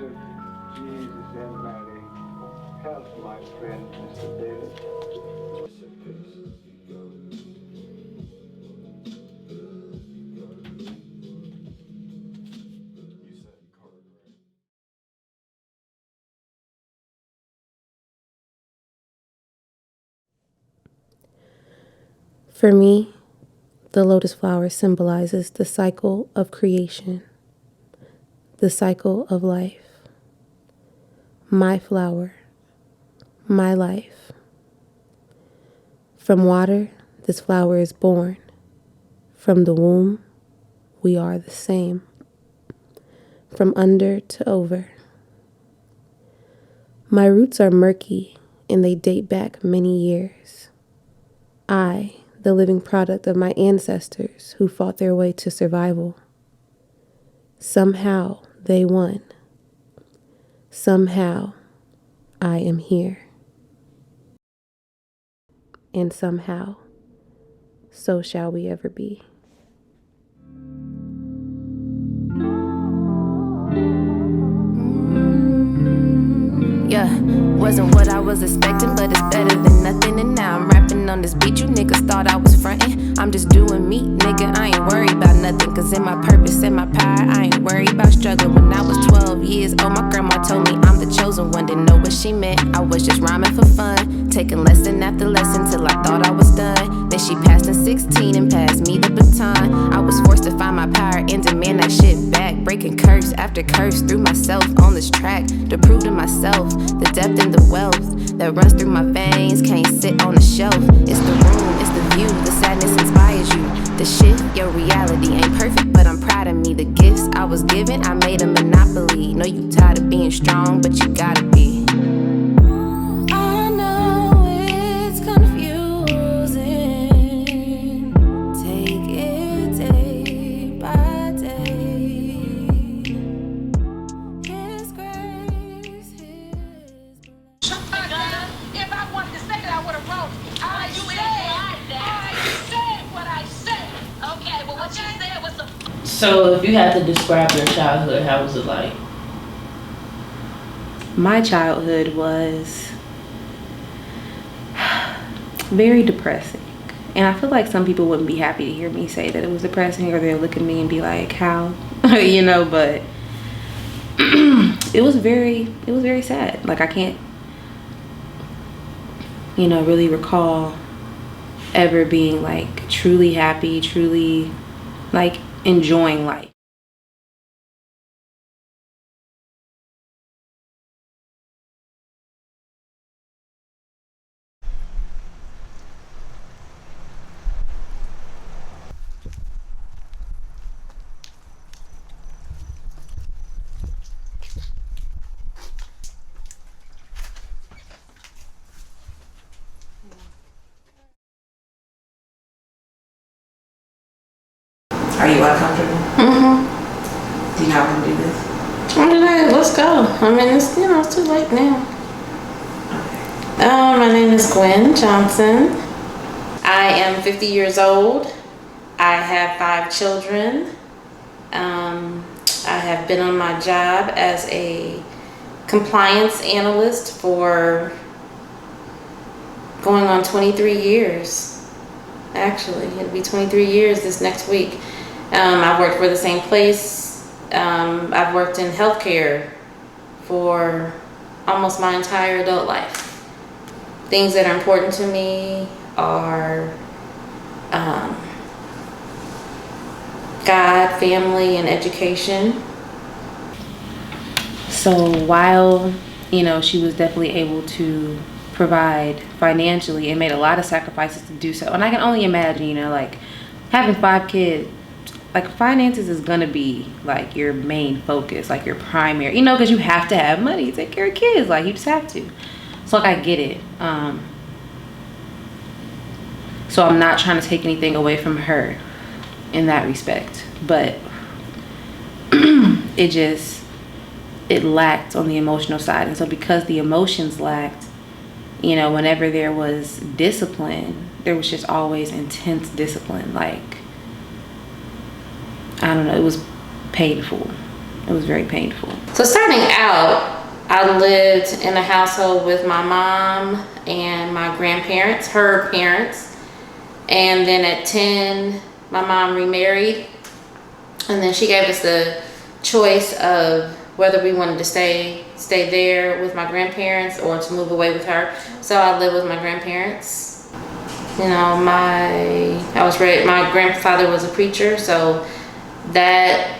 of Jesus and Mary, help my friend, Mr. David. For me, the lotus flower symbolizes the cycle of creation, the cycle of life. My flower, my life. From water, this flower is born. From the womb, we are the same. From under to over. My roots are murky and they date back many years. I, the living product of my ancestors who fought their way to survival. Somehow they won. Somehow I am here. And somehow, so shall we ever be. Yeah, wasn't what I was expecting, but it's better than nothing. And now I'm rapping on this beat. You niggas thought I was frontin'. I'm just doing me, nigga. I ain't worried about nothing. Cause in my purpose and my power, I ain't worried about struggling. When I was 12 years old, my grandma told me I'm the chosen one. Didn't know what she meant. I was just rhyming for fun. Taking lesson after lesson till I thought I was done. Then she passed in 16 and passed me the baton. I was forced to find my power and demand that shit back. Breaking curse after curse through myself on this track. To prove to myself the depth and the wealth that runs through my veins can't sit on a shelf. It's the room, it's the view, the sadness inspires you. The shift, your reality ain't perfect, but I'm proud of me. The gifts I was given, I made a monopoly. Know you tired of being strong, but you gotta be. I know it's confusing. Take it day by day. His grace, If I wanted to say that, I would have wrote it. I said what I said. Okay, well, what you said was some. So, if you had to describe your childhood, how was it like? My childhood was very depressing. And I feel like some people wouldn't be happy to hear me say that it was depressing, or they'll look at me and be like, how? You know, but it was very sad. Like, I can't, really recall ever being like truly happy, truly like enjoying life. Are you uncomfortable? Mm-hmm. Do you not want to do this? Let's go. I mean, it's it's too late now. My name is Gwen Johnson. I am 50 years old. I have 5 children. I have been on my job as a compliance analyst for going on 23 years. Actually, it'll be 23 years this next week. I've worked for the same place. I've worked in healthcare for almost my entire adult life. Things that are important to me are God, family, and education. So while, she was definitely able to provide financially and made a lot of sacrifices to do so. And I can only imagine, like having 5 kids, like finances is gonna be like your main focus, like your primary, because you have to have money to take care of kids. Like, you just have to. So like, I get it. So I'm not trying to take anything away from her in that respect, but it lacked on the emotional side. And so because the emotions lacked, whenever there was discipline, there was just always intense discipline. Like, I don't know, it was painful. It was very painful. So starting out, I lived in a household with my mom and my grandparents, her parents. And then at 10, my mom remarried. And then she gave us the choice of whether we wanted to stay there with my grandparents or to move away with her. So I lived with my grandparents. You know, my grandfather was a preacher, so that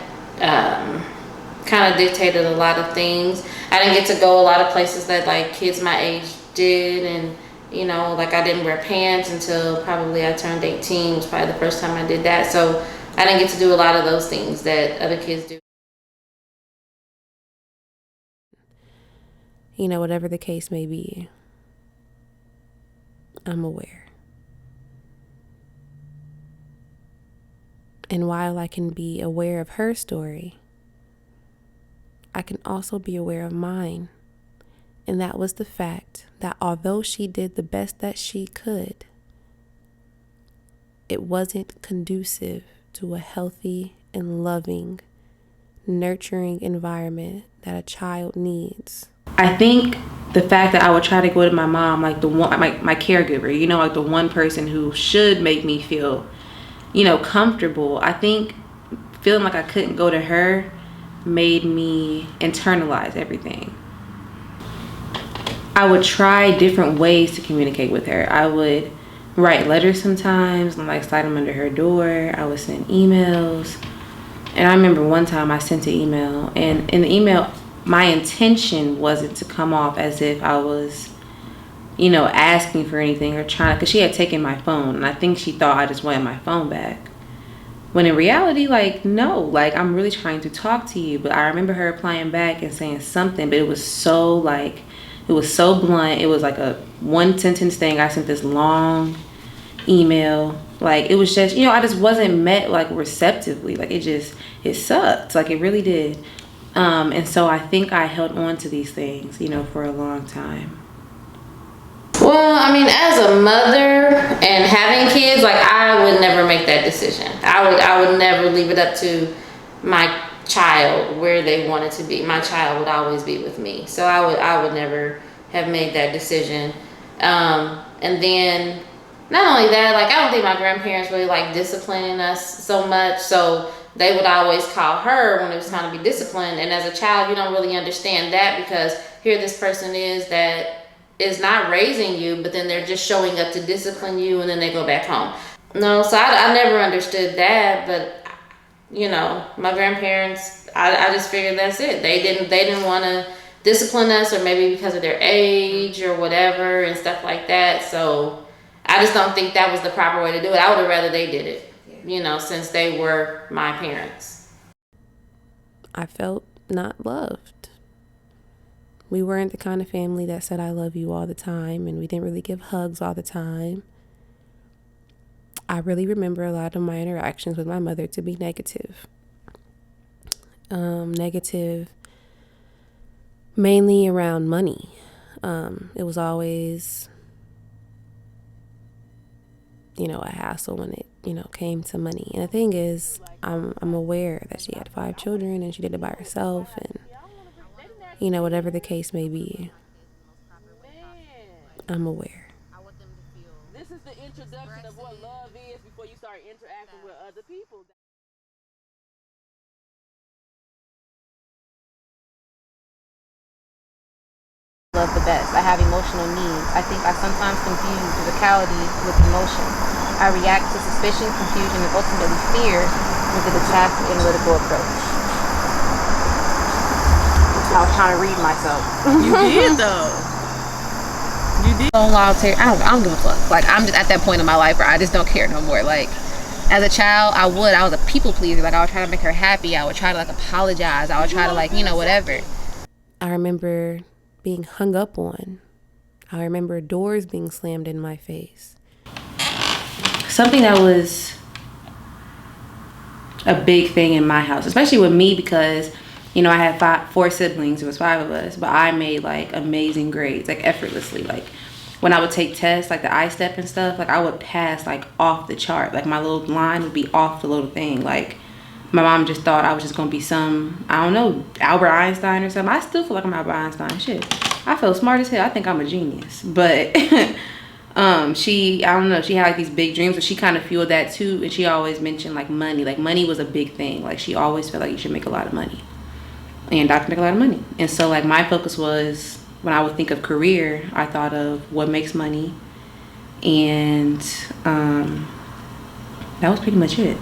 kind of dictated a lot of things. I didn't get to go a lot of places that like kids my age did, and you know, like I didn't wear pants until probably I turned 18. It was probably the first time I did that. So I didn't get to do a lot of those things that other kids do. You know, whatever the case may be, I'm aware. And while I can be aware of her story, I can also be aware of mine. And that was the fact that although she did the best that she could, it wasn't conducive to a healthy and loving, nurturing environment that a child needs. I think the fact that I would try to go to my mom, like the one, my caregiver, you know, like the one person who should make me feel, you know, comfortable. I think feeling like I couldn't go to her made me internalize everything. I would try different ways to communicate with her. I would write letters sometimes and like slide them under her door. I would send emails. And I remember one time I sent an email, and in the email, my intention wasn't to come off as if I was, you know, asking for anything or trying, because she had taken my phone, and I think she thought I just wanted my phone back. When in reality, like, no, like, I'm really trying to talk to you. But I remember her replying back and saying something, but it was so, like, it was so blunt. It was like a one sentence thing. I sent this long email. Like, it was just, you know, I just wasn't met, like, receptively. Like, it sucked. Like, it really did. And so I think I held on to these things, you know, for a long time. Well, I mean, as a mother and having kids, like, I would never make that decision. I would never leave it up to my child where they wanted to be. My child would always be with me. So I would never have made that decision. And then not only that, like, I don't think my grandparents really like disciplining us so much. So they would always call her when it was time to be disciplined. And as a child, you don't really understand that, because here this person is that is not raising you, but then they're just showing up to discipline you, and then they go back home. No, so I never understood that. But, you know, my grandparents, I just figured that's it. They didn't want to discipline us, or maybe because of their age or whatever and stuff like that. So I just don't think that was the proper way to do it. I would have rather they did it, you know, since they were my parents. I felt not loved. We weren't the kind of family that said I love you all the time, and we didn't really give hugs all the time. I really remember a lot of my interactions with my mother to be negative. Negative mainly around money. It was always, you know, a hassle when it, you know, came to money. And the thing is, I'm aware that she had 5 children and she did it by herself, and, you know, whatever the case may be, I'm aware. This is the introduction of what love is before you start interacting with other people. Love the best. I have emotional needs. I think I sometimes confuse physicality with emotion. I react to suspicion, confusion, and ultimately fear with a detached analytical approach. I was trying to read myself. You did though. You did. I don't give a fuck. Like, I'm just at that point in my life where I just don't care no more. Like, as a child, I was a people pleaser. Like, I would try to make her happy. I would try to, like, apologize. I would try to, like, you know, whatever. I remember being hung up on. I remember doors being slammed in my face. Something that was a big thing in my house, especially with me, because, you know, I had 4 siblings. There was 5 of us, but I made, like, amazing grades, like, effortlessly. Like, when I would take tests, like the I-step and stuff, like, I would pass, like, off the chart. Like, my little line would be off the little thing. Like, my mom just thought I was just gonna be some, I don't know, Albert Einstein or something. I still feel like I'm Albert Einstein. Shit, I feel smart as hell. I think I'm a genius. But she, I don't know, she had like these big dreams, but she kind of fueled that too. And she always mentioned like money. Like money was a big thing. Like she always felt like you should make a lot of money. And doctors make a lot of money. And so like my focus was, when I would think of career, I thought of what makes money. And that was pretty much it.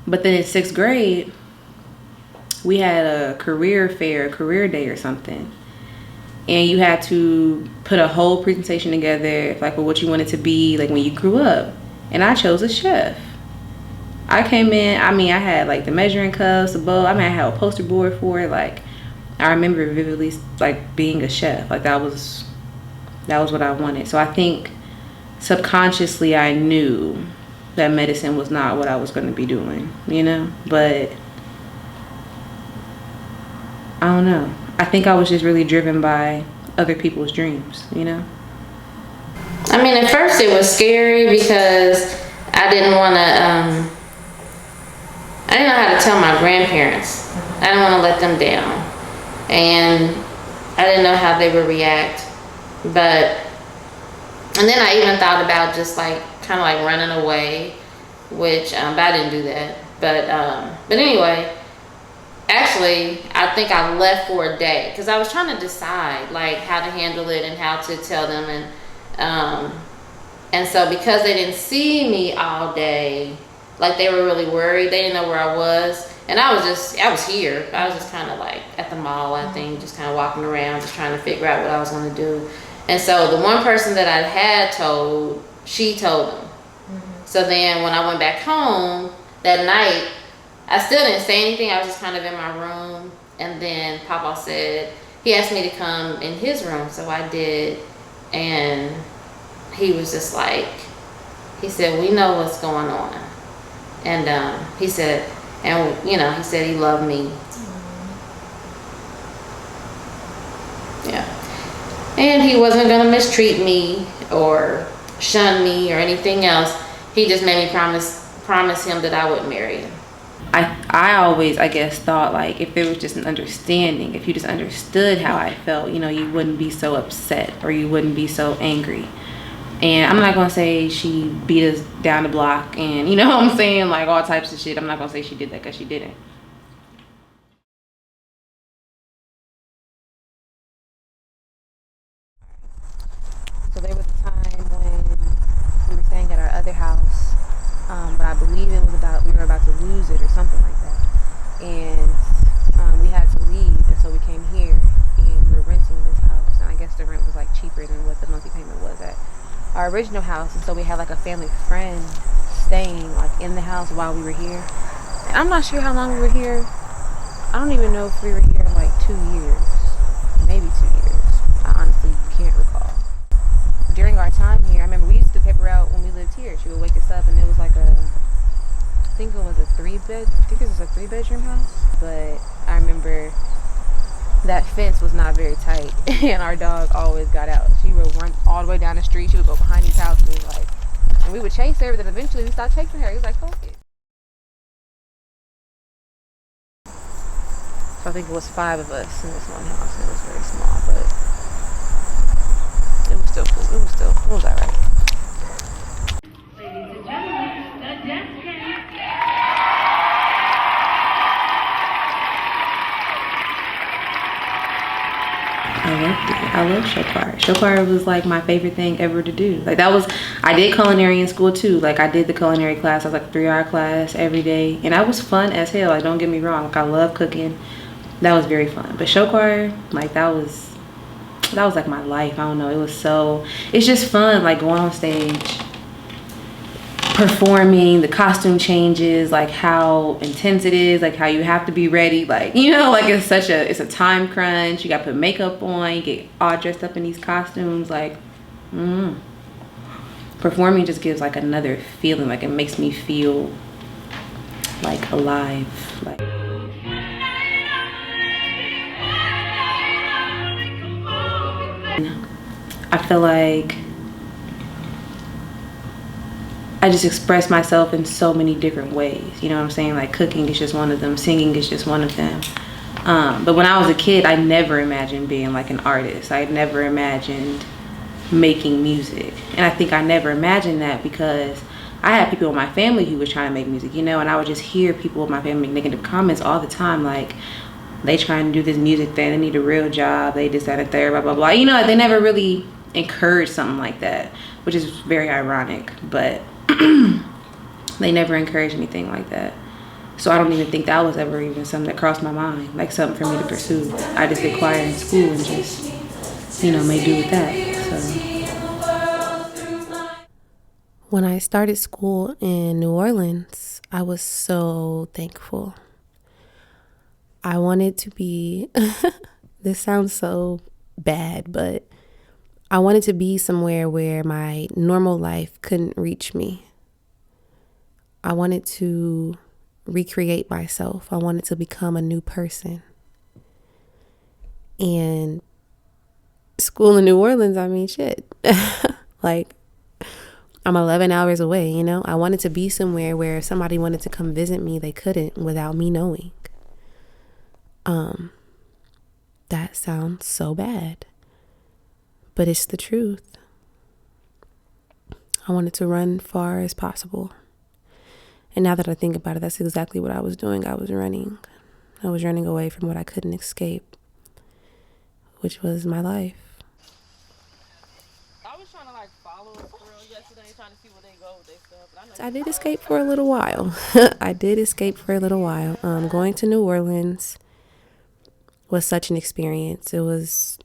But then in 6th grade, we had a career fair, a career day or something. And you had to put a whole presentation together, like for what you wanted to be, like when you grew up. And I chose a chef. I came in, I mean, I had like the measuring cups, the bowl. I mean, I had a poster board for it. Like, I remember vividly, like being a chef. Like that was what I wanted. So I think subconsciously I knew that medicine was not what I was going to be doing, you know? But I don't know. I think I was just really driven by other people's dreams, you know? I mean, at first it was scary because I didn't want to, I didn't know how to tell my grandparents. I didn't want to let them down. And I didn't know how they would react. And then I even thought about just like, kind of like running away, which, but I didn't do that. But anyway, actually, I think I left for a day because I was trying to decide like how to handle it and how to tell them. And so because they didn't see me all day, like they were really worried. They didn't know where I was. And I was here. I was just kind of like at the mall, I think, just kind of walking around, just trying to figure out what I was going to do. And so the one person that I had told, she told them. So then when I went back home that night, I still didn't say anything. I was just kind of in my room. And then Papa said, he asked me to come in his room. So I did. And he was just like, he said, we know what's going on. And he said, and you know, he said he loved me. Yeah. And he wasn't going to mistreat me or shun me or anything else. He just made me promise him that I would marry him. I always, I guess, thought like if there was just an understanding, if you just understood how I felt, you know, you wouldn't be so upset or you wouldn't be so angry. And I'm not going to say she beat us down the block and, you know what I'm saying, like all types of shit. I'm not going to say she did that because she didn't. So there was a time when we were staying at our other house, but I believe it was we were about to lose it or something like that. And we had to leave, and so we came here, and we were renting this house. And I guess the rent was like cheaper than what the monthly payment was at our original house. And so we had like a family friend staying like in the house while we were here. And I'm not sure how long we were here. I don't even know if we were here like 2 years, maybe 2 years. I honestly can't recall. During our time here, I remember we used to paper out when we lived here. She would wake us up and it was like I think it was a 3-bedroom house. But I remember that fence was not very tight and our dog always got out. She would run all the way down the street. She would go behind these houses, like, and we would chase her, but then eventually we stopped chasing her. He was like, fuck it. So I think it was 5 of us in this one house. It was very small, but it was still cool. It was all right. Ladies and gentlemen, the death cake. I loved it. I love show choir. Show choir was like my favorite thing ever to do. Like I did culinary in school too. Like I did the culinary class. I was like a 3-hour class every day. And that was fun as hell. Like don't get me wrong. Like I love cooking. That was very fun. But show choir, like that was like my life. I don't know. It's just fun like going on stage, performing, the costume changes, like how intense it is, like how you have to be ready, like, you know, like it's a time crunch. You gotta put makeup on, you get all dressed up in these costumes, like performing just gives like another feeling. Like it makes me feel like alive. Like I feel like I just express myself in so many different ways. You know what I'm saying? Like cooking is just one of them. Singing is just one of them. But when I was a kid, I never imagined being like an artist. I never imagined making music. And I think I never imagined that because I had people in my family who were trying to make music, you know, and I would just hear people in my family make negative comments all the time, like, they trying to do this music thing, they need a real job, they just that and third, blah, blah, blah. You know, they never really encouraged something like that, which is very ironic, but they never encouraged anything like that. So I don't even think that was ever even something that crossed my mind, like something for me to pursue. I just did choir in school and just, you know, made do with that, so. When I started school in New Orleans, I was so thankful. I wanted to be, this sounds so bad, but I wanted to be somewhere where my normal life couldn't reach me. I wanted to recreate myself. I wanted to become a new person. And school in New Orleans, I mean, shit. Like, I'm 11 hours away, you know? I wanted to be somewhere where if somebody wanted to come visit me, they couldn't without me knowing. That sounds so bad, but it's the truth. I wanted to run far as possible. And now that I think about it, that's exactly what I was doing. I was running. I was running away from what I couldn't escape, which was my life. I was trying to like follow a girl yesterday, trying to see where they go with their stuff. But I know I did escape for a little while. I did escape for a little while. Going to New Orleans was such an experience. It was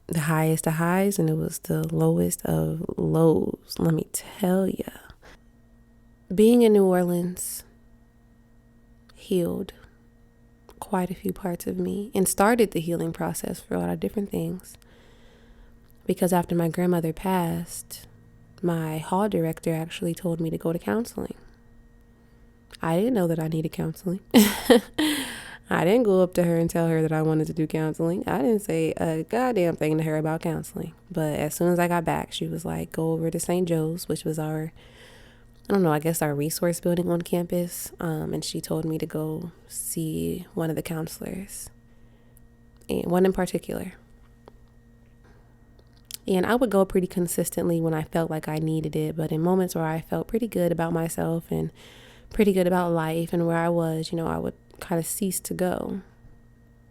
the highest of highs and it was the lowest of lows. Let me tell you. Being in New Orleans healed quite a few parts of me and started the healing process for a lot of different things. Because after my grandmother passed, my hall director actually told me to go to counseling. I didn't know that I needed counseling. I didn't go up to her and tell her that I wanted to do counseling. I didn't say a goddamn thing to her about counseling. But as soon as I got back, she was like, go over to St. Joe's, which was our, I don't know, I guess our resource building on campus. And she told me to go see one of the counselors, and one in particular. And I would go pretty consistently when I felt like I needed it. But in moments where I felt pretty good about myself and pretty good about life and where I was, you know, I would kind of cease to go.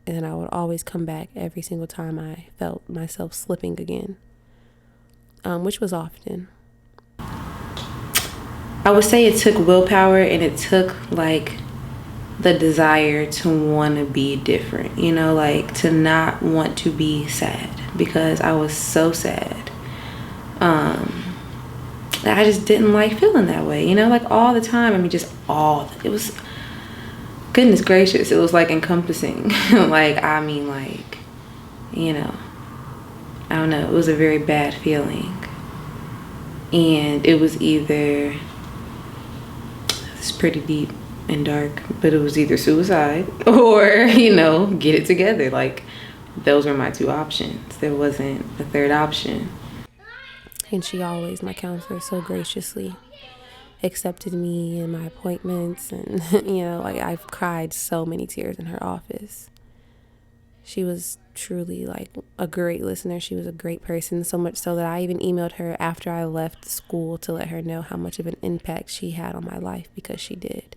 And then I would always come back every single time I felt myself slipping again, which was often. I would say it took willpower and it took like the desire to want to be different, you know, like to not want to be sad because I was so sad. I just didn't like feeling that way, you know, like all the time. I mean, it was, goodness gracious, it was like encompassing. Like, I mean, like, you know, I don't know, it was a very bad feeling. And it was either, it's pretty deep and dark, but it was either suicide or, you know, get it together. Like, those were my two options. There wasn't a third option. And she always, my counselor, so graciously accepted me and my appointments. And, you know, like I've cried so many tears in her office. She was truly like a great listener. She was a great person, so much so that I even emailed her after I left school to let her know how much of an impact she had on my life, because she did.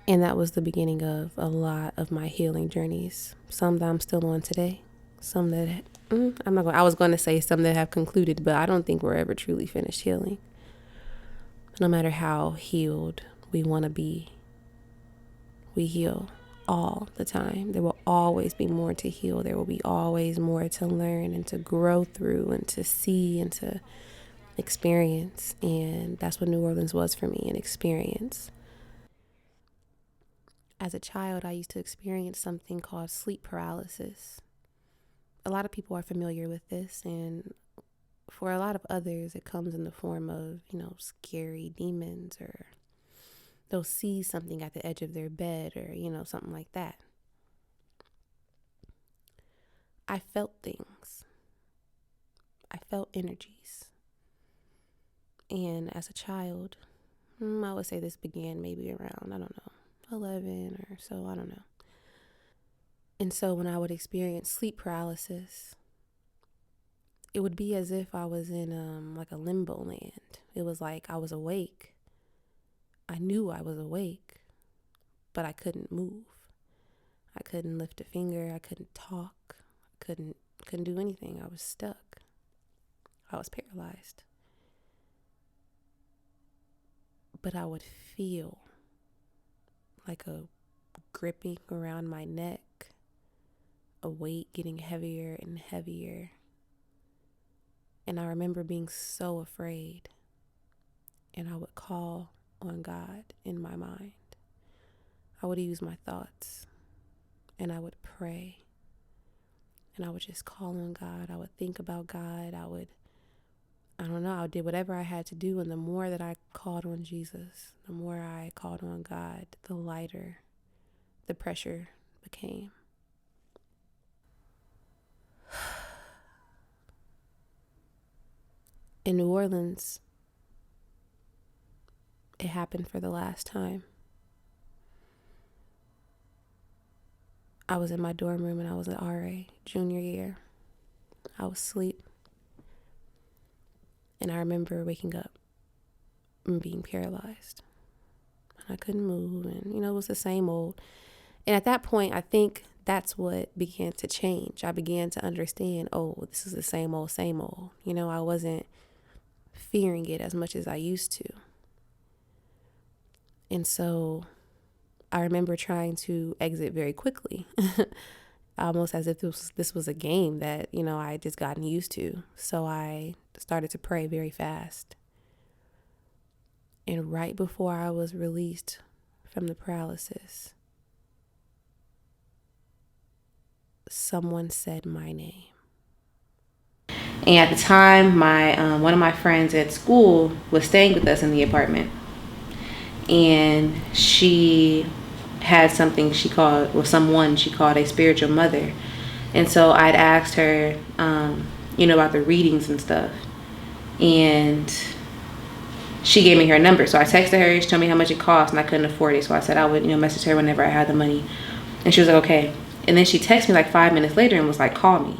And that was the beginning of a lot of my healing journeys. Some that I'm still on today. Some that, I was going to say some that have concluded, but I don't think we're ever truly finished healing. No matter how healed we want to be, we heal all the time. There will always be more to heal. There will be always more to learn and to grow through and to see and to experience. And that's what New Orleans was for me, an experience. As a child, I used to experience something called sleep paralysis. A lot of people are familiar with this, and for a lot of others, it comes in the form of, you know, scary demons, or they'll see something at the edge of their bed, or, you know, something like that. I felt things. I felt energies. And as a child, I would say this began maybe around, I don't know, 11 or so, I don't know. And so when I would experience sleep paralysis, it would be as if I was in like a limbo land. It was like I was awake. I knew I was awake, but I couldn't move. I couldn't lift a finger. I couldn't talk. I couldn't do anything. I was stuck. I was paralyzed. But I would feel like a gripping around my neck, a weight getting heavier and heavier. And I remember being so afraid. And I would call on God in my mind. I would use my thoughts and I would pray. And I would just call on God. I would think about God. I did whatever I had to do. And the more that I called on Jesus, the more I called on God, the lighter the pressure became. In New Orleans, it happened for the last time. I was in my dorm room and I was an RA, junior year. I was asleep. And I remember waking up and being paralyzed. And I couldn't move, and it was the same old. And at that point, I think that's what began to change. I began to understand, this is the same old, same old. I wasn't fearing it as much as I used to. And so I remember trying to exit very quickly, almost as if this was a game that, I had just gotten used to. So I started to pray very fast. And right before I was released from the paralysis, someone said my name. And at the time, my one of my friends at school was staying with us in the apartment. And she had something someone she called a spiritual mother. And so I'd asked her, about the readings and stuff. And she gave me her number. So I texted her, she told me how much it cost, and I couldn't afford it. So I said I would, message her whenever I had the money. And she was like, okay. And then she texted me like 5 minutes later and was like, call me.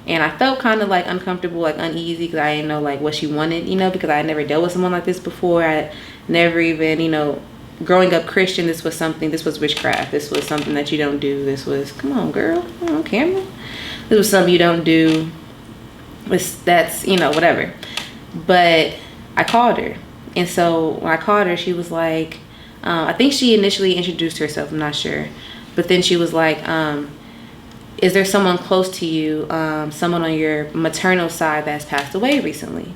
And I felt kind of like uncomfortable, like uneasy, because I didn't know like what she wanted, because I had never dealt with someone like this before. I never even, growing up Christian, this was witchcraft. This was something that you don't do. This was, come on, girl, on camera. This was something you don't do. That's, whatever. But I called her. And so when I called her, she was like, I think she initially introduced herself. I'm not sure. But then she was like, is there someone close to you, someone on your maternal side that's passed away recently?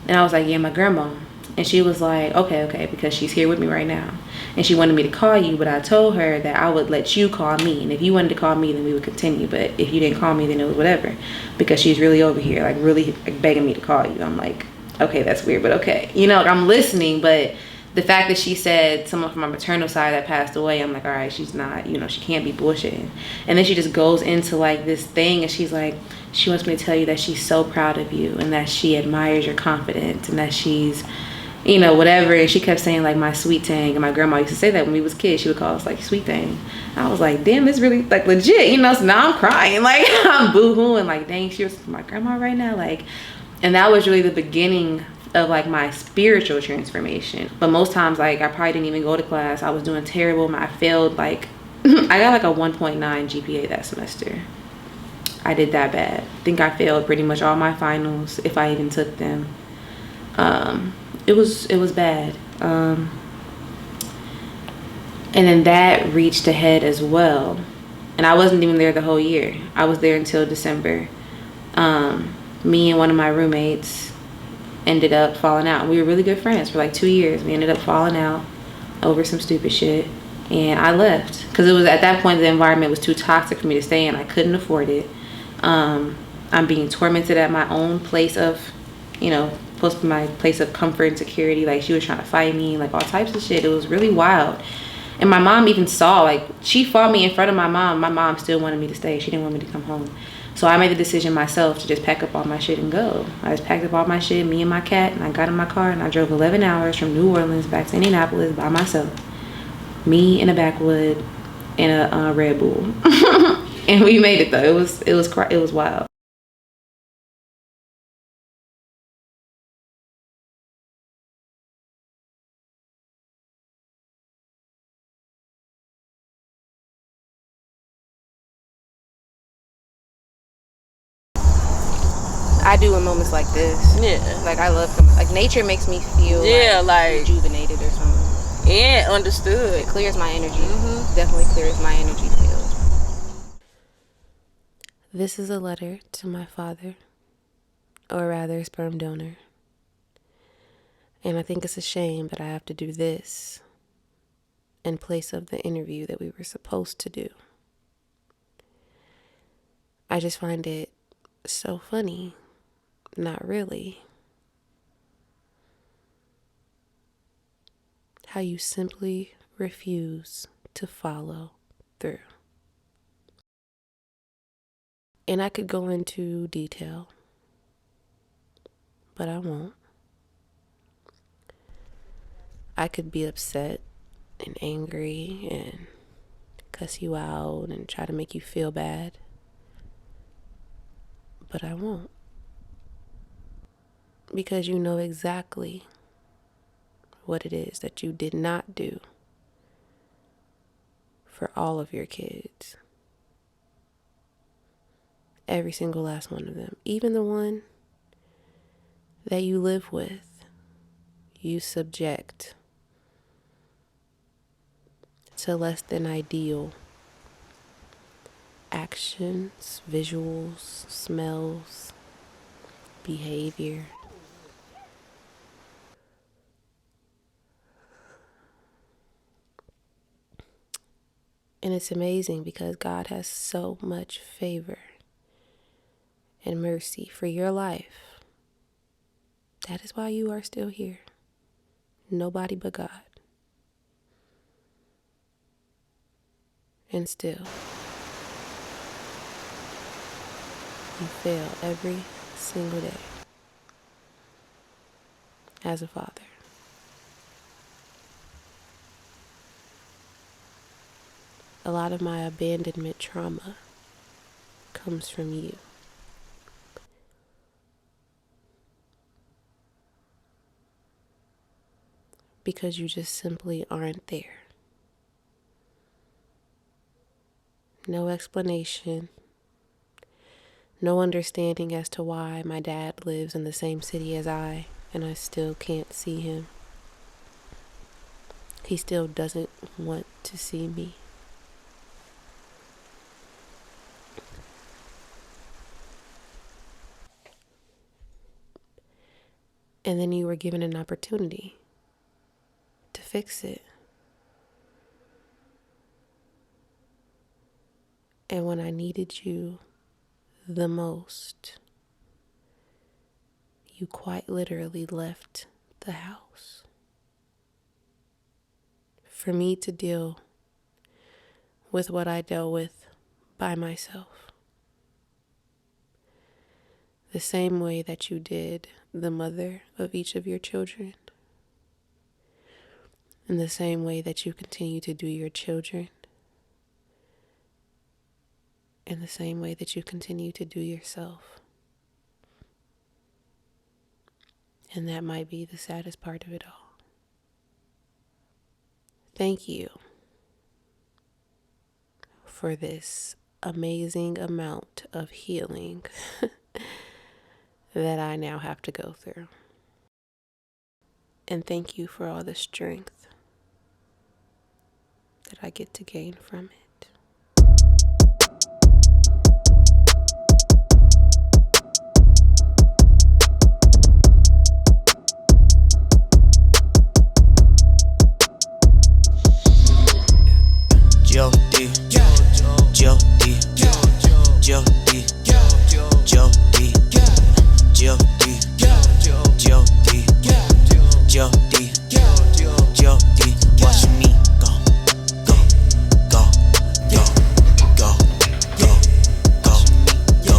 And I was like, yeah, my grandma. And she was like, okay, because she's here with me right now. And she wanted me to call you, but I told her that I would let you call me. And if you wanted to call me, then we would continue. But if you didn't call me, then it was whatever. Because she's really over here, like really begging me to call you. I'm like, okay, that's weird, but okay. I'm listening, but the fact that she said someone from my maternal side that passed away, I'm like, all right, she's not, she can't be bullshitting. And then she just goes into like this thing, and she's like, she wants me to tell you that she's so proud of you, and that she admires your confidence, and that she's, whatever. And she kept saying like my sweet thing, and my grandma used to say that when we was kids. She would call us like sweet thing. I was like, damn, it's really like legit, so now I'm crying, like I'm boo-hooing, like dang, she was my grandma right now, like. And that was really the beginning of like my spiritual transformation. But most times, like, I probably didn't even go to class. I was doing terrible. I failed, like I got like a 1.9 GPA that semester. I did that bad. I think I failed pretty much all my finals, if I even took them. It was bad. And then that reached a head as well. And I wasn't even there the whole year. I was there until December. Me and one of my roommates ended up falling out. We were really good friends for like 2 years. We ended up falling out over some stupid shit. And I left. Because it was at that point the environment was too toxic for me to stay in. I couldn't afford it. I'm being tormented at my own place of, supposed to be my place of comfort and security. Like, she was trying to fight me, like all types of shit. It was really wild. And my mom even saw, like, she fought me in front of my mom. My mom still wanted me to stay. She didn't want me to come home. So I made the decision myself to just pack up all my shit and go. I just packed up all my shit, me and my cat, and I got in my car and I drove 11 hours from New Orleans back to Indianapolis by myself. Me in a backwood and a Red Bull. And we made it though. It was wild. I do in moments like this. Yeah. Like I love, like nature makes me feel like rejuvenated or something. and understood. It clears my energy. Definitely clears my energy field. This is a letter to my father, or rather sperm donor. And I think it's a shame that I have to do this in place of the interview that we were supposed to do. I just find it so funny. Not really. How you simply refuse to follow through. And I could go into detail, but I won't. I could be upset and angry and cuss you out and try to make you feel bad, but I won't. Because you know exactly what it is that you did not do for all of your kids. Every single last one of them. Even the one that you live with, you subject to less than ideal actions, visuals, smells, behavior. And it's amazing because God has so much favor and mercy for your life. That is why you are still here. Nobody but God. And still, you fail every single day as a father. A lot of my abandonment trauma comes from you. Because you just simply aren't there. No explanation. No understanding as to why my dad lives in the same city as I, and I still can't see him. He still doesn't want to see me. And then you were given an opportunity to fix it. And when I needed you the most, you quite literally left the house. For me to deal with what I dealt with by myself. The same way that you did the mother of each of your children. In the same way that you continue to do your children. In the same way that you continue to do yourself. And that might be the saddest part of it all. Thank you for this amazing amount of healing that I now have to go through. And thank you for all the strength that I get to gain from it. Jody, Jody, Jody, Jody, Jody, Jody, Jody, Jody, watch me go, go, go, go, go, go, go, go,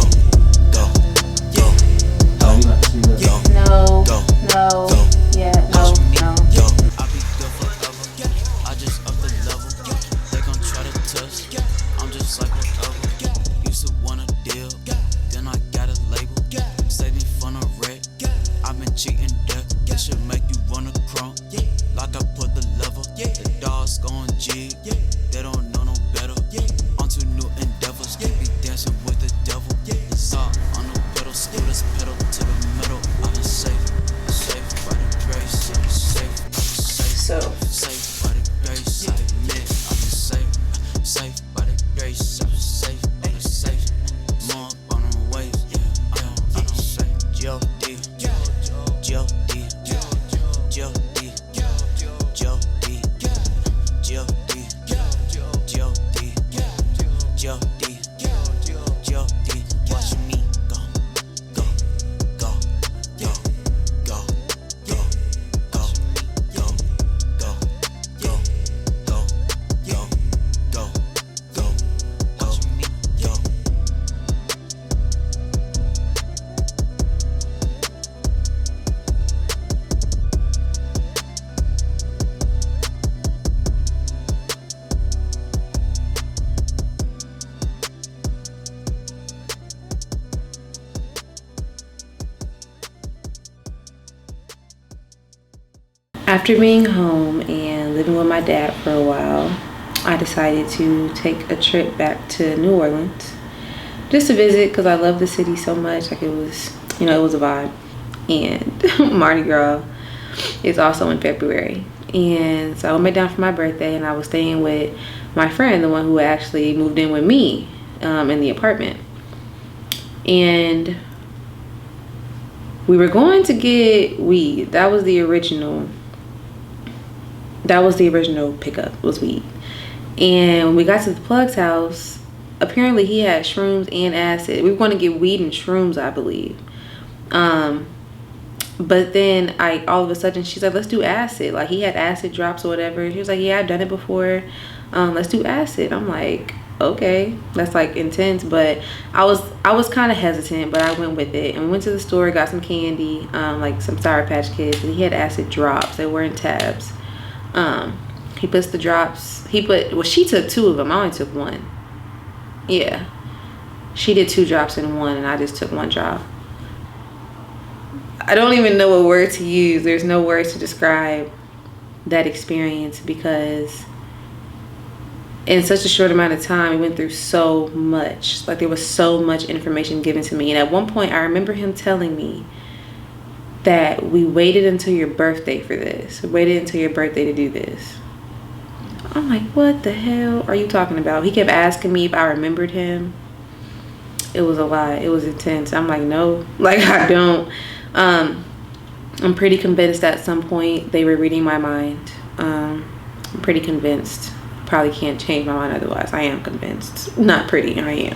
after being home and living with my dad for a while, I decided to take a trip back to New Orleans just to visit because I love the city so much. Like, it was, you know, it was a vibe. And Mardi Gras is also in February. And so I went down for my birthday, and I was staying with my friend, the one who actually moved in with me in the apartment. And we were going to get weed. That was the original pickup, was weed. And when we got to the plug's house, apparently he had shrooms and acid. We were going to get weed and shrooms, I believe. But then all of a sudden she's like, let's do acid. Like, he had acid drops or whatever. She was like, yeah, I've done it before. Let's do acid. I'm like, okay, that's like intense. But I was kind of hesitant, but I went with it. And we went to the store, got some candy, like some Sour Patch Kids, and he had acid drops. They were in tabs. He puts the drops, she took 2 of them. I only took 1. Yeah. She did 2 drops in 1, and I just took 1 drop. I don't even know what word to use. There's no words to describe that experience, because in such a short amount of time, we went through so much. Like, there was so much information given to me. And at one point, I remember him telling me that we waited until your birthday for this. We waited until your birthday to do this. I'm like, what the hell are you talking about? He kept asking me if I remembered him. It was a lot. It was intense. I'm like, no, like, I don't. I'm pretty convinced at some point they were reading my mind. I'm pretty convinced. Probably can't change my mind otherwise. I am convinced. Not pretty, I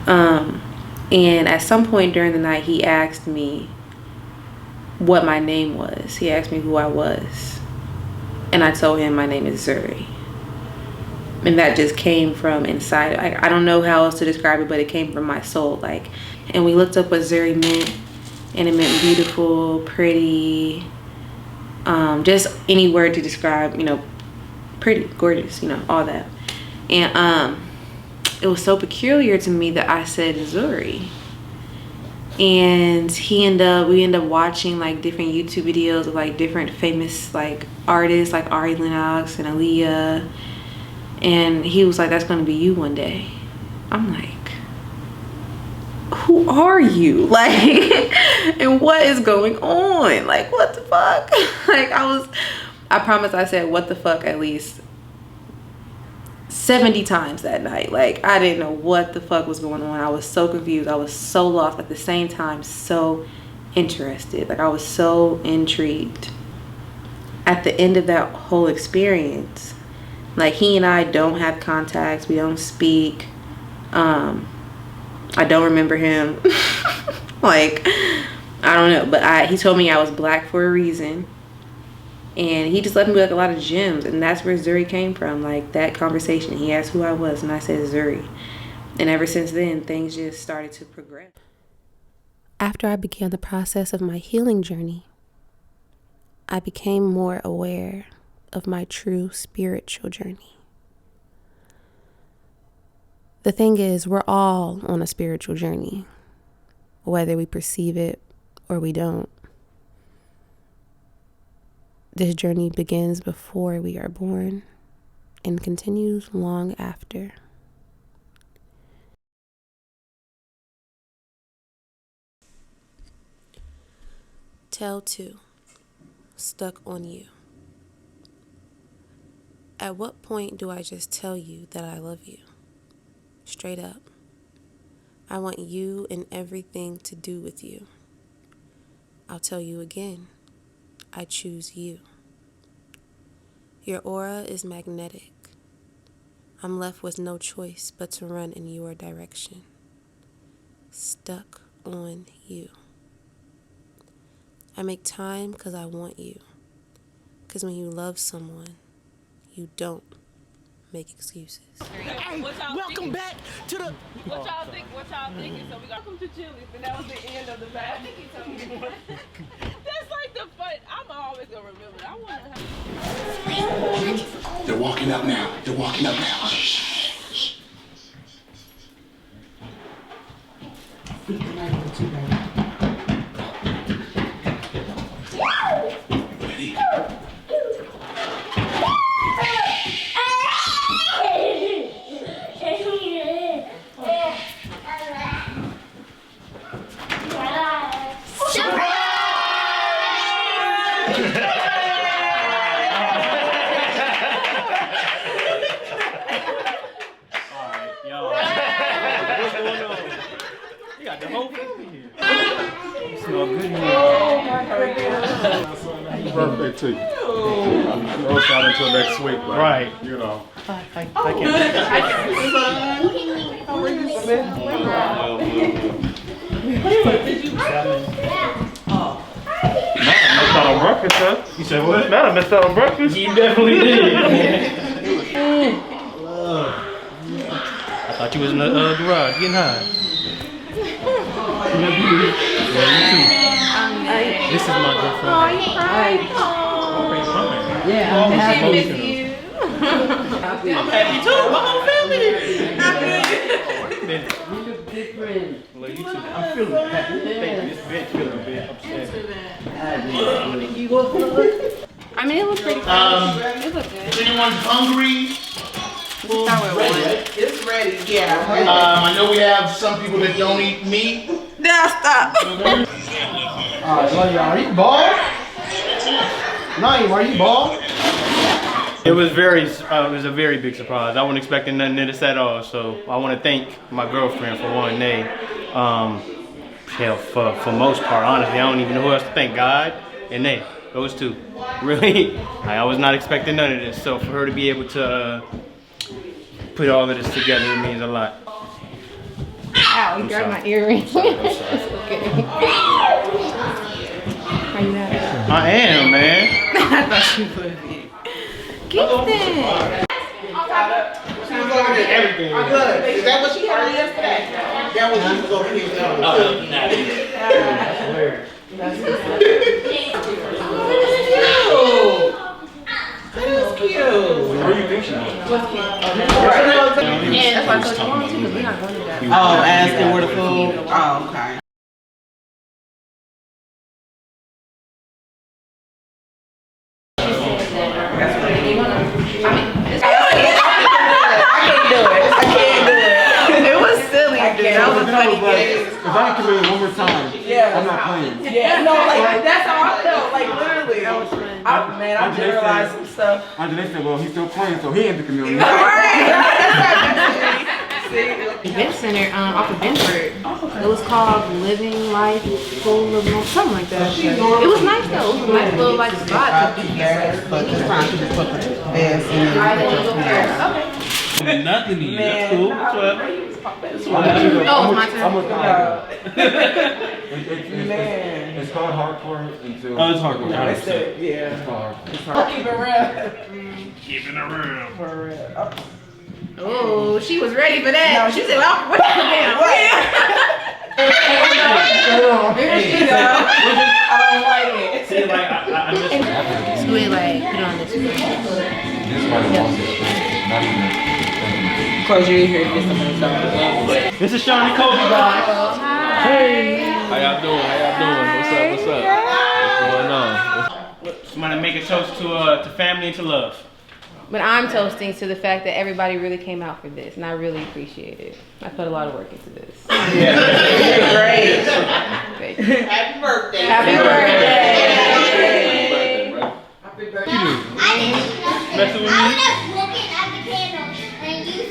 am. And at some point during the night, he asked me what my name was. He asked me who I was. And I told him my name is Zuri. And that just came from inside. I don't know how else to describe it, but it came from my soul. Like, and we looked up what Zuri meant. And it meant beautiful, pretty, just any word to describe, you know, pretty, gorgeous, you know, all that. And it was so peculiar to me that I said Zuri. And we ended up watching like different YouTube videos of like different famous like artists like Ari Lennox and Aaliyah. And he was like, that's gonna be you one day. I'm like, who are you? Like, and what is going on? Like, what the fuck? Like, I promise I said what the fuck at least 70 times that night. Like, I didn't know what the fuck was going on. I was so confused. I was so lost, at the same time so interested. Like, I was so intrigued. At the end of that whole experience, like, he and I don't have contacts. We don't speak. I don't remember him. Like, I don't know. But he told me I was black for a reason. And he just left me with like a lot of gems. And that's where Zuri came from. Like, that conversation. He asked who I was, and I said Zuri. And ever since then, things just started to progress. After I began the process of my healing journey, I became more aware of my true spiritual journey. The thing is, we're all on a spiritual journey, whether we perceive it or we don't. This journey begins before we are born and continues long after. Tell 2, stuck on you. At what point do I just tell you that I love you? Straight up. I want you and everything to do with you. I'll tell you again. I choose you. Your aura is magnetic. I'm left with no choice but to run in your direction. Stuck on you. I make time because I want you. Because when you love someone, you don't make excuses. Hey, welcome back to the. What y'all thinking? So we got welcome to Chili's, and that was the end of the bad. That's like the fun. I'm always gonna remember that. I wanna have. They're walking up now. They're walking up now. Shh. Ready? whole family here. You smell good in here. Happy birthday to you. No shot until next week, but, Right. You know. I can't. I missed out on breakfast, huh? You said what? Man, I missed out on breakfast. You definitely did. I thought you was in the garage getting high. Yeah, you too. This is my girlfriend. Oh, you cried. Yeah, I'm happy with you. I'm happy too. My whole family. You look different. Love you too. I'm feeling happy. Thank you. This bench feeling a bit upset. You go for the I mean, it was pretty good. It looked good. Is anyone hungry? It's ready, yeah. I know we have some people that don't eat meat. Now stop. Are you bald? Naeem, are you bald? It was a very big surprise. I wasn't expecting nothing of this at all. So I want to thank my girlfriend for one, Nay. Hell, for most part, honestly, I don't even know who else to thank. God and Nay, those two. Really, I was not expecting none of this. So for her to be able to put all of this together, it means a lot. Ow, you grabbed my earring. Okay. Are you mad? I am, man. I thought you would be. Keep that. Everything. Good. Is that what she had on yesterday? That was she was over here. That is cute. Where do you think she is? What's cute? Yeah, that's why I told you mom too, because we're not going to that. Oh, asking where the food. Oh, okay. If I can come in one more time, I'm not playing. Yeah, no, like that's how I felt. Like literally, I just realized some stuff. Angela said, well, he's still playing, so he ain't the chameleon. Event center off of Benford. It was called Living Life Full of something like that. It was nice though. It was a nice little like spot to be. Okay. Nothing to you. That's cool. What's up? Oh, my turn. It's called hardcore until. Oh, it's hardcore. Yeah. It's called hardcore. Keep it real. Keeping it real. For real. Oh, she was ready for that. No, She said, well, wait a minute. Here she goes. I don't like it. See, like, I just. So we like put on this. This might have lost it. Not even. Close your ear here to get some of the stuff. This is Sean and Kobe, guys. Hey. How y'all doing? What's up? What's going on? Just want to make a toast to family and to love. But I'm toasting to the fact that everybody really came out for this, and I really appreciate it. I put a lot of work into this. Yeah. Great. Thank you. Happy birthday. Happy birthday. Happy birthday. You do. Messing with me?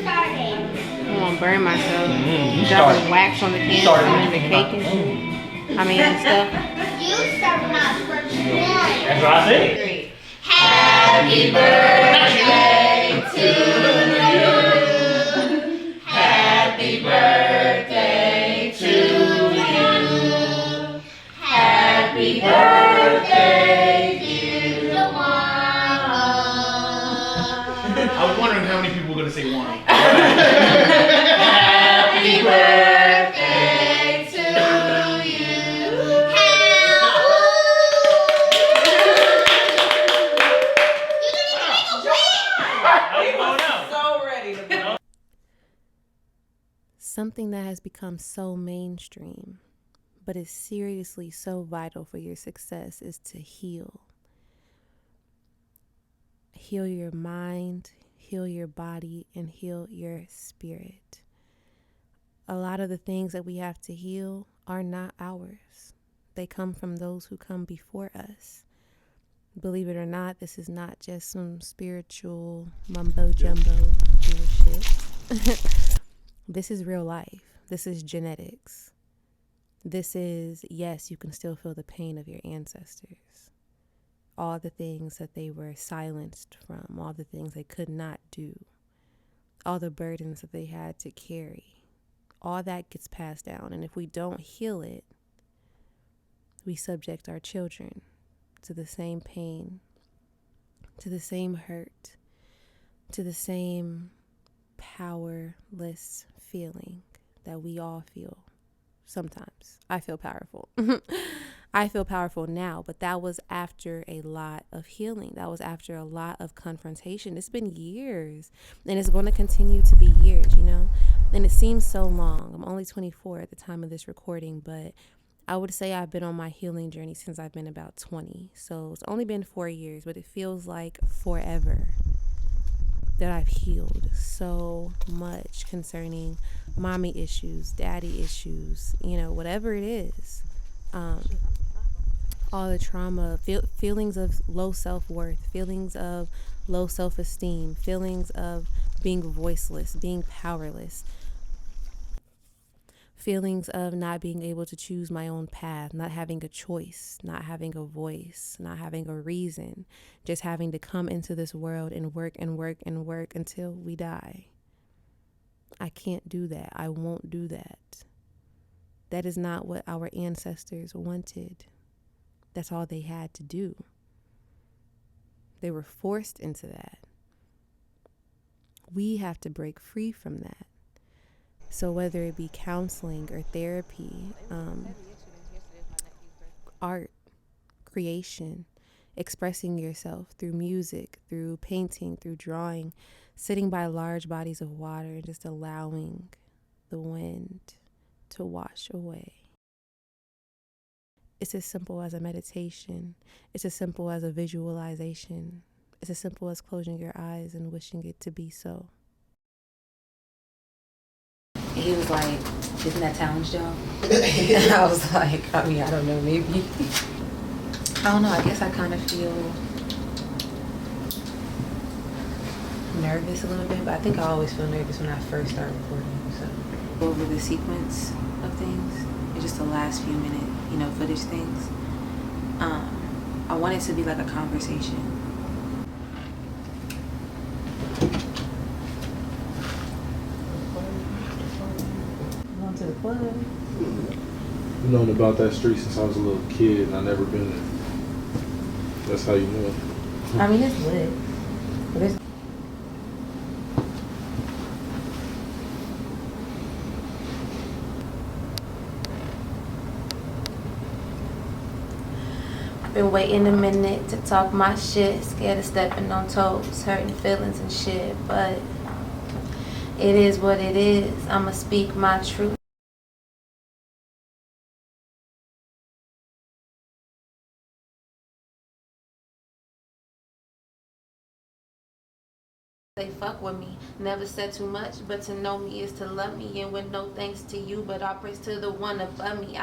I'm gonna burn myself. You Drop started. the wax on the candle and the cake and shit. I mean, and stuff. That's what I said. Happy birthday to you. Happy birthday to you. Happy birthday, dear Luana. I was wondering how many people were going to say one. Happy birthday to you. So ready to go. Something that has become so mainstream, but is seriously so vital for your success is to heal. Heal your mind, heal your body, and heal your spirit. A lot of the things that we have to heal are not ours. They come from those who come before us. Believe it or not, this is not just some spiritual mumbo jumbo bullshit. This is real life. This is genetics. This is, yes, you can still feel the pain of your ancestors. All the things that they were silenced from, all the things they could not do, all the burdens that they had to carry. All that gets passed down. And if we don't heal it, we subject our children to the same pain, to the same hurt, to the same powerless feeling that we all feel sometimes. I feel powerful. I feel powerful now, but that was after a lot of healing. That was after a lot of confrontation. It's been years, and it's going to continue to be years, you know? And it seems so long. I'm only 24 at the time of this recording, but I would say I've been on my healing journey since I've been about 20. So it's only been 4 years, but it feels like forever that I've healed so much concerning mommy issues, daddy issues, you know, whatever it is. All the trauma, feelings of low self-worth, feelings of low self-esteem, feelings of being voiceless, being powerless, feelings of not being able to choose my own path, not having a choice, not having a voice, not having a reason, just having to come into this world and work and work and work until we die. I can't do that. I won't do that. That is not what our ancestors wanted. That's all they had to do. They were forced into that. We have to break free from that. So whether it be counseling or therapy, art, creation, expressing yourself through music, through painting, through drawing, sitting by large bodies of water and just allowing the wind to wash away. It's as simple as a meditation. It's as simple as a visualization. It's as simple as closing your eyes and wishing it to be so. He was like, isn't that challenge job? And I was like, I mean, I don't know, maybe. I don't know, I guess I kind of feel nervous a little bit, but I think I always feel nervous when I first start recording. So over the sequence of things, it's just the last few minute, you know, footage things. I want it to be like a conversation. To the club. I've known about that street since I was a little kid and I never been there. That's how you know. I mean, it's lit. But it's Been waiting a minute to talk my shit, scared of stepping on toes, hurting feelings and shit, but it is what it is. I'ma speak my truth. They fuck with me, never said too much, but to know me is to love me, and with no thanks to you, but all praise to the one above me.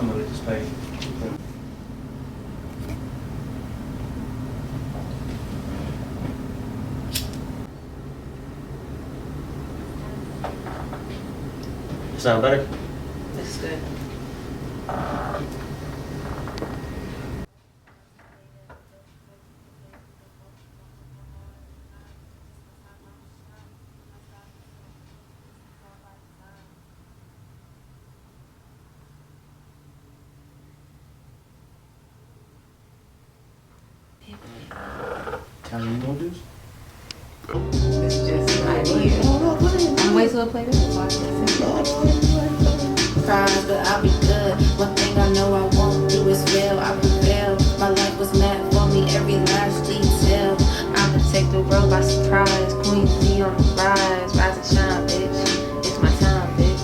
I'm gonna just pay. Sound better? That's good. Tell me you gonna do this? It's just an idea. I'm wait till I play this. Cries, but I'll be good. One thing I know I won't do is fail. I prevail. My life was meant for me, every last detail. I'ma take the world by surprise. Queen C on the rise. Rise and shine, bitch. It's my time, bitch.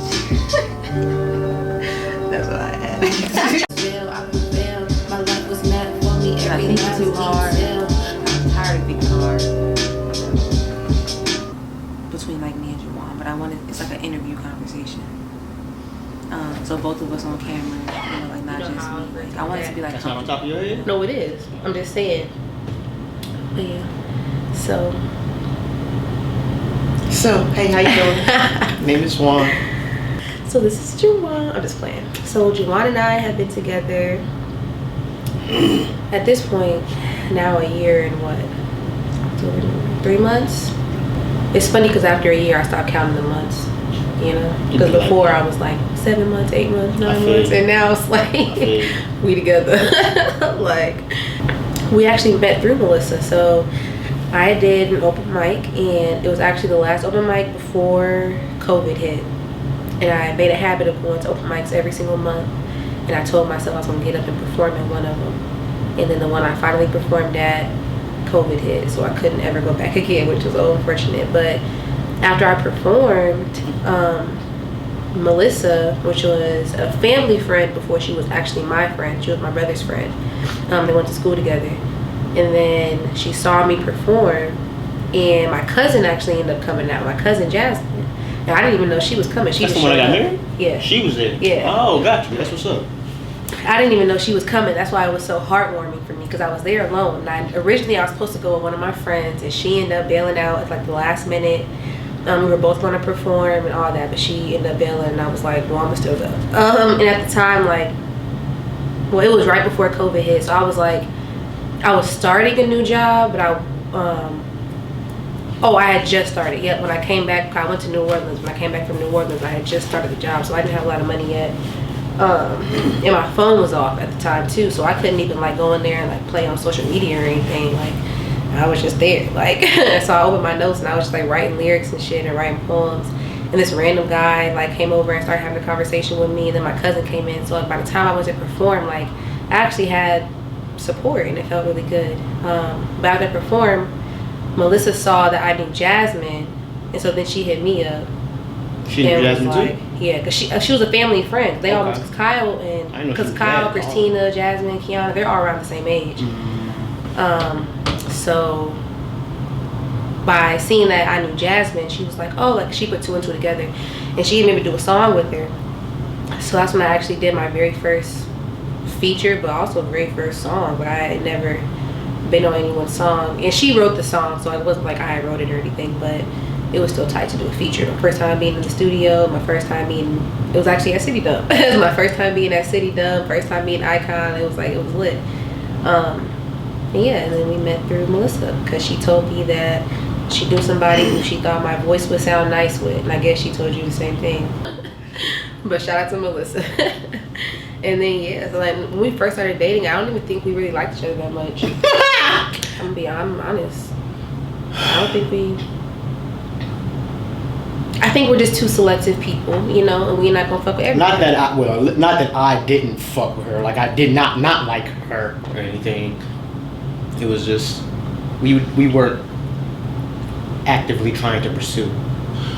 That's what I had. I prevail. My life was meant for me, I every think last too hard. detail. I'm tired of being hard. Between like me and Juwan, but I wanted, it's like an interview conversation. So both of us on camera, you know, like not just me. Like I want it to be like. That's not on top of your head? No, it is. I'm just saying. But yeah. So, hey, how you doing? Name is Swan. So this is Juwan. I'm just playing. So Juwan and I have been together at this point now a year and what? 3 months? It's funny because after a year I stopped counting the months, you know? Because before I was like 7 months, 8 months, 9 months, and now it's like we together. Like we actually met through Melissa. So I did an open mic, and it was actually the last open mic before COVID hit. And I made a habit of going to open mics every single month. And I told myself I was going to get up and perform at one of them. And then the one I finally performed at, COVID hit. So I couldn't ever go back again, which was so unfortunate. But after I performed, Melissa, which was a family friend before she was actually my friend. She was my brother's friend. They went to school together. And then she saw me perform. And my cousin actually ended up coming out. My cousin Jasmine. And I didn't even know she was coming. She That's just the one that got showed up. married? Yeah. She was there? Yeah. Oh, got you. That's what's up. I didn't even know she was coming. That's why it was so heartwarming for me, because I was there alone. And originally I was supposed to go with one of my friends, and she ended up bailing out at like the last minute. We were both going to perform and all that, but she ended up bailing, and I was like, well, I'm gonna still go. And at the time, like, well, it was right before COVID hit, so I was like, I was starting a new job, but I had just started. Yep, when I came back, I went to New Orleans. When I came back from New Orleans, I had just started the job, so I didn't have a lot of money yet. And my phone was off at the time too, so I couldn't even like go in there and like play on social media or anything. Like I was just there, like so I opened my notes and I was just like writing lyrics and shit and writing poems. And this random guy like came over and started having a conversation with me, and then my cousin came in. So like, by the time I went to perform, like I actually had support, and it felt really good. But after I performed, Melissa saw that I knew Jasmine, and so then she hit me up. She knew Jasmine like, too? Yeah, because she was a family friend. They all, because Kyle, Christina, Jasmine, Kiana, they're all around the same age. So by seeing that I knew Jasmine, she was like, oh, like she put two and two together, and she made me do a song with her. So that's when I actually did my very first feature, but also very first song. But I had never been on anyone's song, and she wrote the song, so it wasn't like I wrote it or anything, but it was still tight to do a feature. My first time being in the studio, my first time being, it was actually at City Dump. It was my first time being at City Dump, first time being Icon. It was like, it was lit. And then we met through Melissa, because she told me that she knew somebody who she thought my voice would sound nice with, and I guess she told you the same thing. But shout out to Melissa. And then yeah, so like when we first started dating, I don't even think we really liked each other that much. I'm honest. I don't think we. I think we're just two selective people, you know, and we're not gonna fuck with everybody. Not that I didn't fuck with her. Like I did not like her or anything. It was just we weren't actively trying to pursue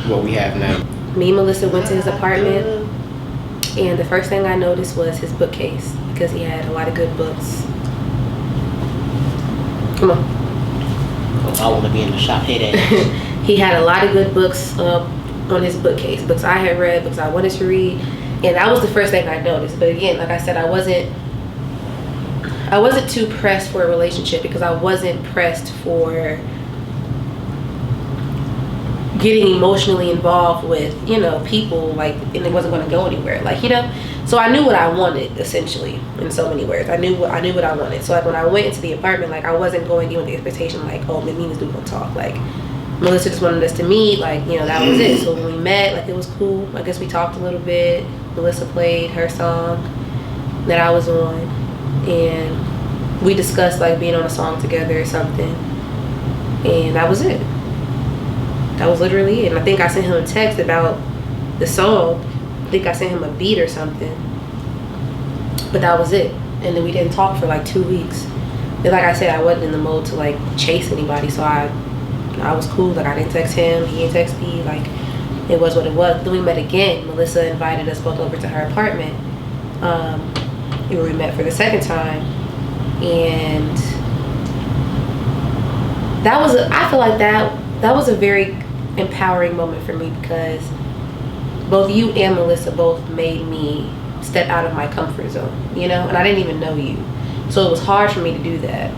what we have now. Me and Melissa went to his apartment, and the first thing I noticed was his bookcase, because he had a lot of good books. Come on. Oh, I want to be in the shop. Hey, that. He had a lot of good books on his bookcase, books I had read, books I wanted to read, and that was the first thing I noticed. But again, like I said, I wasn't too pressed for a relationship, because I wasn't pressed for getting emotionally involved with, you know, people, like, and it wasn't going to go anywhere, like, you know. So I knew what I wanted, essentially, in so many words. I knew what I wanted. So like when I went into the apartment, like I wasn't going in with the expectation like, oh, me and this dude gonna talk. Like Melissa just wanted us to meet, like, you know, that was it. So when we met, like, it was cool. I guess we talked a little bit. Melissa played her song that I was on, and we discussed like being on a song together or something, and that was it. That was literally it. And I think I sent him a text about the song. I think I sent him a beat or something, but that was it. And then we didn't talk for like 2 weeks. And like I said, I wasn't in the mode to like chase anybody, so I was cool. Like I didn't text him, he didn't text me. Like it was what it was. Then we met again. Melissa invited us both over to her apartment, where we met for the second time, and that was I feel like that was a very empowering moment for me, because both you and Melissa both made me step out of my comfort zone, you know, and I didn't even know you. So it was hard for me to do that.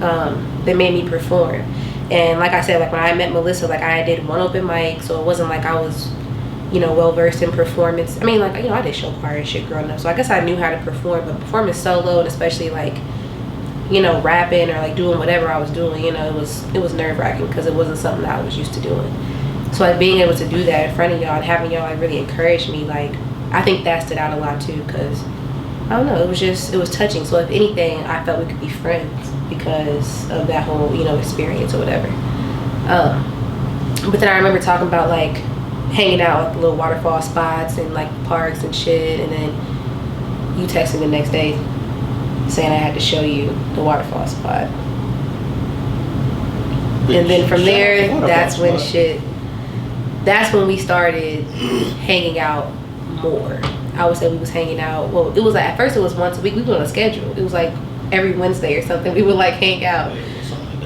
They made me perform. And like I said, like when I met Melissa, like I did one open mic, so it wasn't like I was, you know, well versed in performance. I mean, like, you know, I did show choir and shit growing up, so I guess I knew how to perform, but performing solo, and especially like, you know, rapping or like doing whatever I was doing, you know, it was nerve-wracking because it wasn't something that I was used to doing. So like being able to do that in front of y'all and having y'all like really encourage me, like I think that stood out a lot too, because I don't know, it was touching. So if anything, I felt we could be friends because of that whole, you know, experience or whatever. But then I remember talking about like hanging out at the little waterfall spots and like parks and shit, and then you texted me the next day saying I had to show you the waterfall spot. And then from there, that's when we started hanging out more. I would say we was hanging out, well, it was like, at first it was once a week. We were on a schedule. It was like every Wednesday or something we would like hang out.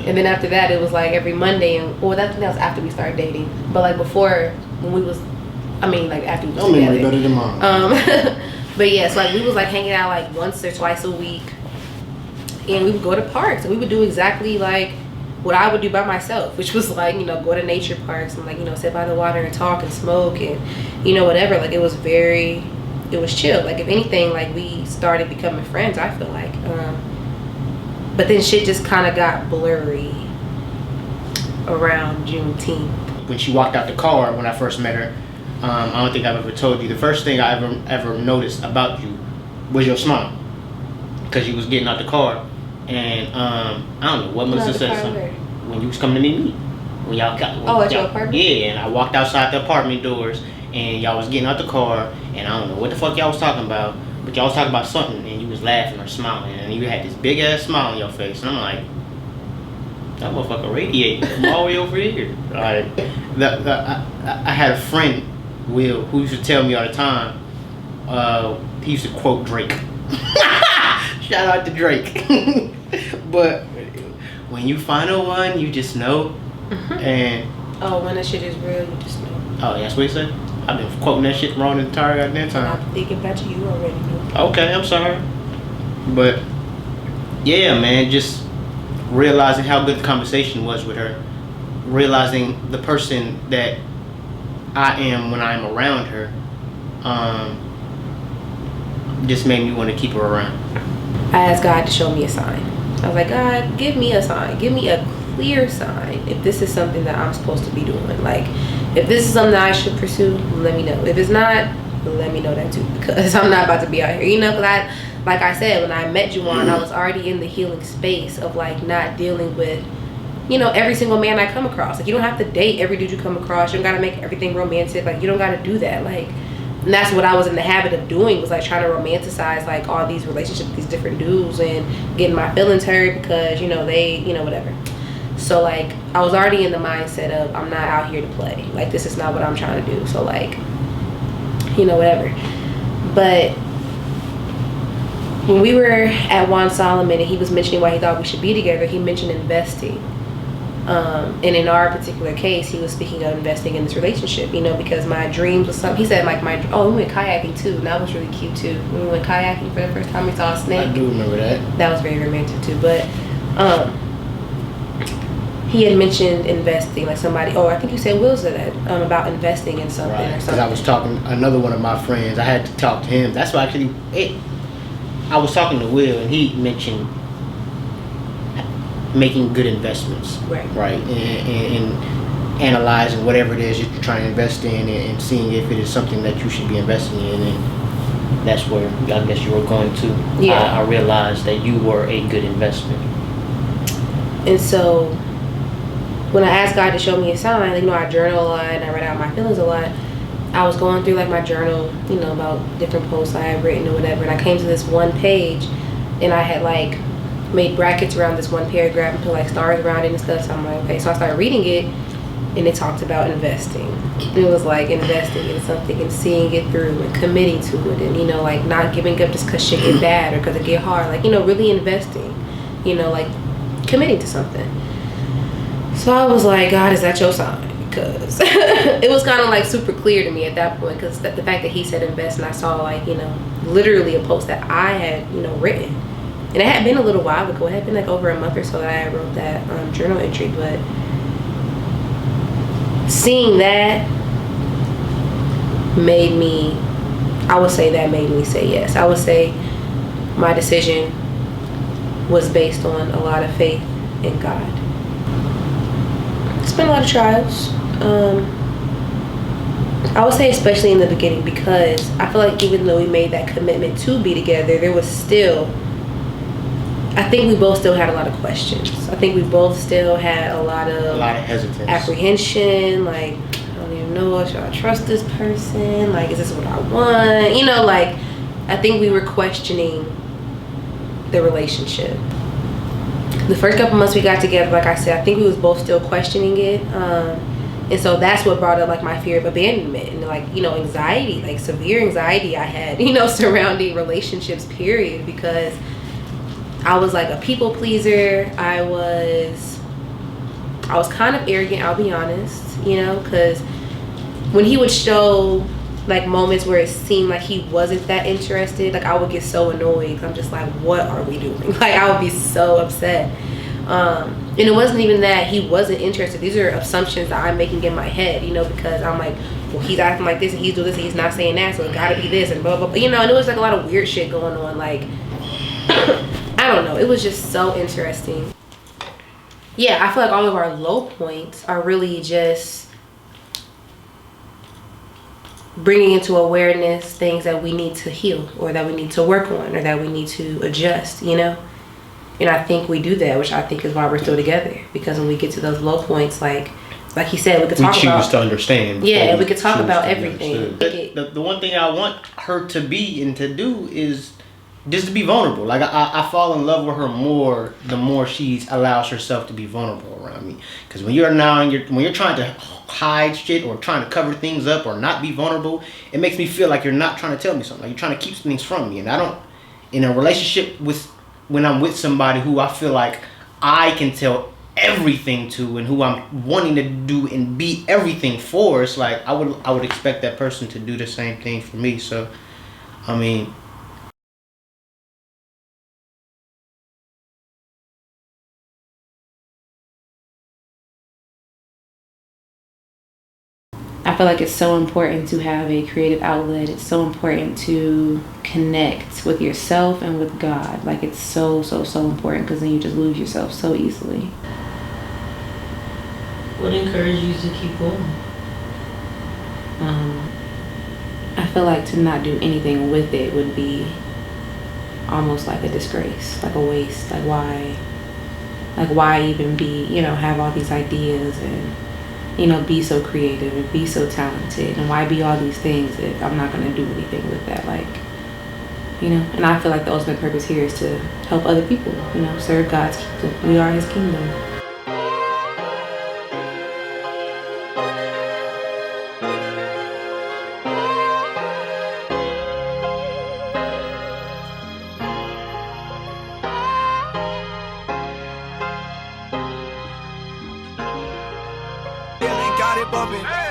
And then after that it was like every Monday, and well, that was after we started dating. But like before, when we was, I mean like after we was together. Better than mine. But yeah, so like we was like hanging out like once or twice a week, and we would go to parks, and we would do exactly like what I would do by myself, which was like, you know, go to nature parks and like, you know, sit by the water and talk and smoke and, you know, whatever. Like it was chill. Like if anything, like we started becoming friends, I feel like. But then shit just kind of got blurry around Juneteenth. When she walked out the car, when I first met her, I don't think I've ever told you, the first thing I ever noticed about you was your smile. Because you was getting out the car, and I don't know what Melissa said something. When you was coming to meet me. When y'all got, at your apartment? Yeah, and I walked outside the apartment doors, and y'all was getting out the car, and I don't know what the fuck y'all was talking about, but y'all was talking about something, and you was laughing or smiling, and you had this big ass smile on your face, and I'm like, that motherfucker radiating from all the way over here. Like, I had a friend, Will, who used to tell me all the time, he used to quote Drake. Shout out to Drake. But when you find a one, you just know. And when that shit is real, you just know. Oh, that's what he said? I've been quoting that shit wrong the entire goddamn time. I'm thinking about you already know. Okay, I'm sorry. But yeah, man, just realizing how good the conversation was with her, realizing the person that I am when I'm around her, just made me want to keep her around. I asked God to show me a sign. I was like, God, give me a sign. Give me a clear sign if this is something that I'm supposed to be doing. Like, if this is something that I should pursue, let me know. If it's not, let me know that too, because I'm not about to be out here. You know, because like I said, when I met Juwan, I was already in the healing space of like not dealing with, you know, every single man I come across. Like, you don't have to date every dude you come across. You don't got to make everything romantic. Like, you don't got to do that. Like, and that's what I was in the habit of doing, was like trying to romanticize like all these relationships with these different dudes and getting my feelings hurt because, you know, they, you know, whatever. So like I was already in the mindset of I'm not out here to play. Like, this is not what I'm trying to do. So like, you know, whatever. But when we were at Juan Solomon and he was mentioning why he thought we should be together, he mentioned investing. And in our particular case, he was speaking of investing in this relationship, you know, because my dreams was something. He said like we went kayaking too, and that was really cute too. When we went kayaking for the first time, we saw a snake. I do remember that. That was very romantic too. But he had mentioned investing, like somebody. Oh, I think you said Will said that about investing in something or something. Because I was talking, another one of my friends, I had to talk to him. That's why actually I was talking to Will, and he mentioned making good investments, right, and analyzing whatever it is that you're trying to invest in, and seeing if it is something that you should be investing in, and that's where I guess you were going to. Yeah, I realized that you were a good investment. And so when I asked God to show me a sign, like, you know, I journal a lot and I write out my feelings a lot. I was going through like my journal, you know, about different posts I had written or whatever, and I came to this one page, and I had like made brackets around this one paragraph and put like stars around it and stuff. So I'm like, okay. So I started reading it, and it talked about investing. It was like investing in something and seeing it through and committing to it, and, you know, like not giving up just because shit get bad or because it get hard. Like, you know, really investing, you know, like committing to something. So I was like, God, is that your sign? Cause it was kind of like super clear to me at that point, because the fact that he said invest, and I saw like, you know, literally a post that I had, you know, written, and it had been a little while ago. It had been like over a month or so that I wrote that journal entry, but seeing that made me, I would say that made me say yes. I would say my decision was based on a lot of faith in God. It's been a lot of trials. I would say especially in the beginning, because I feel like even though we made that commitment to be together, there was still, I think we both still had a lot of questions. I think we both still had a lot of hesitance, apprehension, like, I don't even know, should I trust this person? Like, is this what I want? You know, like, I think we were questioning the relationship. The first couple months we got together, like I said, I think we was both still questioning it. And so that's what brought up like my fear of abandonment and like, you know, anxiety, like severe anxiety I had, you know, surrounding relationships, period, because I was like a people pleaser. I was kind of arrogant, I'll be honest, you know, because when he would show like moments where it seemed like he wasn't that interested, like I would get so annoyed. I'm just like, what are we doing? Like I would be so upset. And it wasn't even that he wasn't interested. These are assumptions that I'm making in my head, you know, because I'm like, well, he's acting like this and he's doing this and he's not saying that, so it gotta be this and blah, blah, blah. You know, and it was like a lot of weird shit going on. Like, I don't know. It was just so interesting. Yeah, I feel like all of our low points are really just bringing into awareness things that we need to heal or that we need to work on or that we need to adjust, you know? And I think we do that, which I think is why we're still together. Because when we get to those low points, like he said, we could talk about... We choose to understand. Yeah, we could talk about everything. The one thing I want her to be and to do is just to be vulnerable. Like, I fall in love with her more the more she allows herself to be vulnerable around me. Because when you're trying to hide shit or trying to cover things up or not be vulnerable, it makes me feel like you're not trying to tell me something. Like you're trying to keep things from me. And I don't... In a relationship when I'm with somebody who I feel like I can tell everything to and who I'm wanting to do and be everything for, it's like I would expect that person to do the same thing for me. So, I mean... I feel like it's so important to have a creative outlet. It's so important to connect with yourself and with God. Like it's so, so, so important, because then you just lose yourself so easily. What encouraged you to keep going? I feel like to not do anything with it would be almost like a disgrace, like a waste. Like why even be, you know, have all these ideas and, you know, be so creative and be so talented, and why be all these things if I'm not going to do anything with that? Like, you know, and I feel like the ultimate purpose here is to help other people, you know, serve God's kingdom. We are his kingdom. Got it bumping.